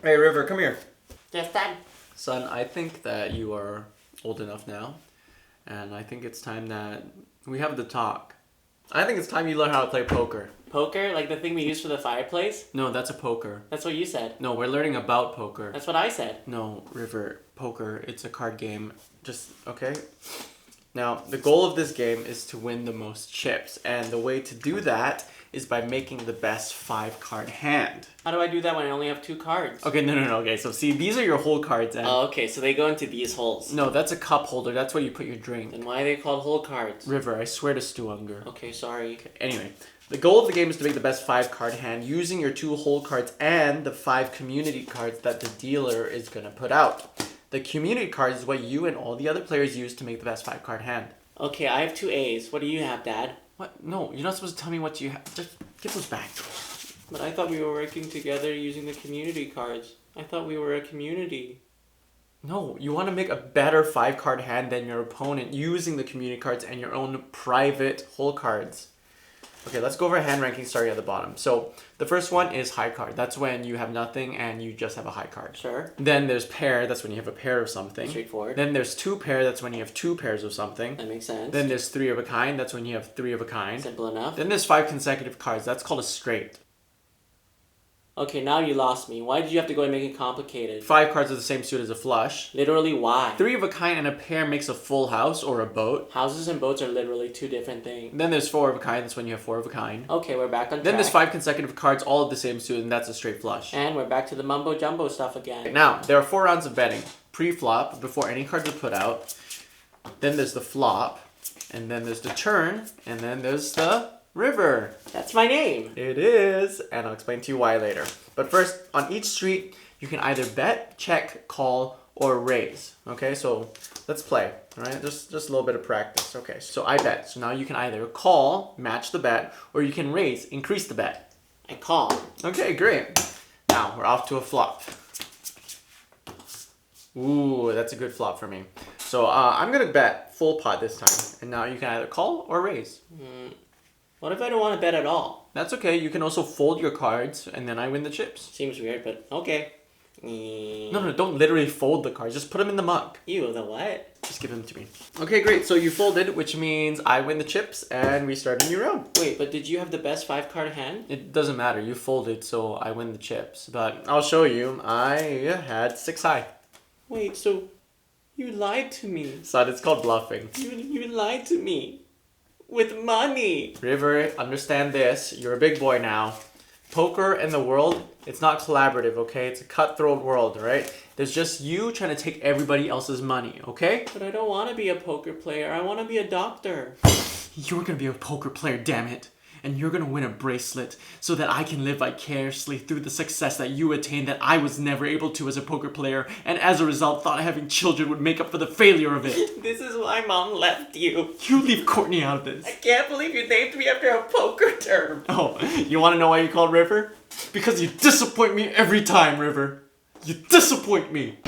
Hey, River, come here. Yes, Dad. Son, I think that you are old enough now, and I think it's time that we have the talk. I think it's time you learn how to play poker. Poker? Like the thing we use for the fireplace? No, that's a poker. That's what you said. No, we're learning about poker. That's what I said. No, River, poker, it's a card game. Just, okay? Now, the goal of this game is to win the most chips, and the way to do that is by making the best 5-card hand. How do I do that when I only have 2 cards? Okay, no, okay, so see, these are your hole cards, and... Oh, okay, so they go into these holes. No, that's a cup holder, that's where you put your drink. Then why are they called hole cards? River, I swear to Stu Unger. Okay, sorry. Okay, anyway, the goal of the game is to make the best 5-card hand using your 2 hole cards and the 5 community cards that the dealer is going to put out. The community cards is what you and all the other players use to make the best 5-card hand. Okay, I have 2 A's. What do you have, Dad? What? No, you're not supposed to tell me what you have. Just give those back. But I thought we were working together using the community cards. I thought we were a community. No, you want to make a better 5-card hand than your opponent using the community cards and your own private hole cards. Okay, let's go over hand ranking starting at the bottom. So, the first one is high card. That's when you have nothing and you just have a high card. Sure. Then there's pair. That's when you have a pair of something. Straightforward. Then there's 2 pair. That's when you have 2 pairs of something. That makes sense. Then there's 3 of a kind. That's when you have 3 of a kind. Simple enough. Then there's 5 consecutive cards. That's called a straight. Okay, now you lost me. Why did you have to go and make it complicated? 5 cards of the same suit as a flush. Literally, why? 3 of a kind and a pair makes a full house or a boat. Houses and boats are literally 2 different things. Then there's 4 of a kind. That's when you have 4 of a kind. Okay, we're back on track. Then there's 5 consecutive cards, all of the same suit, and that's a straight flush. And we're back to the mumbo jumbo stuff again. Now, there are 4 rounds of betting. Pre-flop, before any cards are put out. Then there's the flop. And then there's the turn. And then there's the river. That's my name. It is. And I'll explain to you why later. But first, on each street, you can either bet, check, call, or raise. Okay, so let's play. All right, just a little bit of practice. Okay, so I bet. So now you can either call, match the bet, or you can raise, increase the bet. I call. Okay, great. Now, we're off to a flop. Ooh, that's a good flop for me. So I'm going to bet full pot this time. And now you can either call or raise. What if I don't want to bet at all? That's okay. You can also fold your cards, and then I win the chips. Seems weird, but okay. No, don't literally fold the cards. Just put them in the mug. Ew, the what? Just give them to me. Okay, great. So you folded, which means I win the chips, and we start a new round. Wait, but did you have the best 5-card hand? It doesn't matter. You folded, so I win the chips. But I'll show you. I had 6 high. Wait, so you lied to me. Son, it's called bluffing. You lied to me. With money. River, understand this. You're a big boy now. Poker and the world, it's not collaborative, okay? It's a cutthroat world, right? There's just you trying to take everybody else's money, okay? But I don't want to be a poker player. I want to be a doctor. You're gonna be a poker player, damn it. And you're gonna win a bracelet so that I can live vicariously through the success that you attained that I was never able to as a poker player, and as a result thought having children would make up for the failure of it. This is why Mom left you. You leave Courtney out of this. I can't believe you named me after a poker term. Oh, you wanna know why you called River? Because you disappoint me every time, River. You disappoint me.